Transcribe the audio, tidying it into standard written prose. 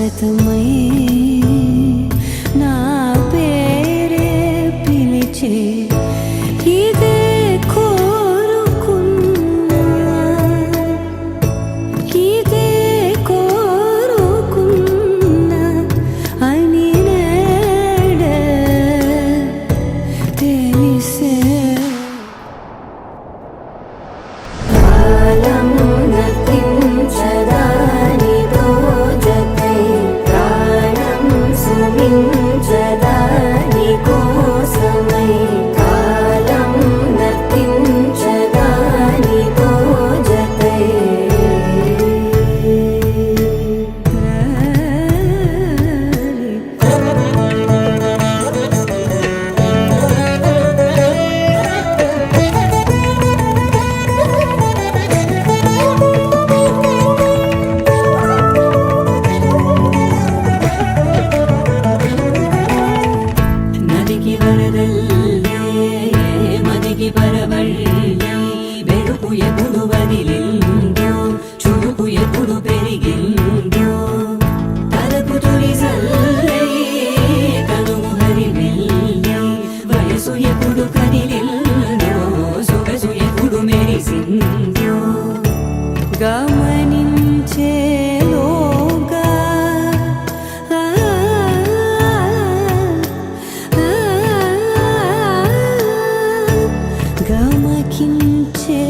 శాశ్వతమై నా పేరే పిలిచే ఇదే కోరుకున్నా ఇదే కోరుకున్నా అని నేడే తెలిసే కాలం నతించదానితో జతై ప్రాణం సుమించదాని కోసమై కాలం నతించదానితో జతై నదికి వరదల్లే మదికి పరవళ్ళే వెడుపు ఎప్పుడు వదిలిందో చురుకు ఎప్పుడు పెరిగిందో తలపు తొలి సల్లే కనుము హరివెల్లే వయసు ఎప్పుడు కదిలిందో సొగసు ఎప్పుడు మెరిసిందో గమనించేలోగా గమకించే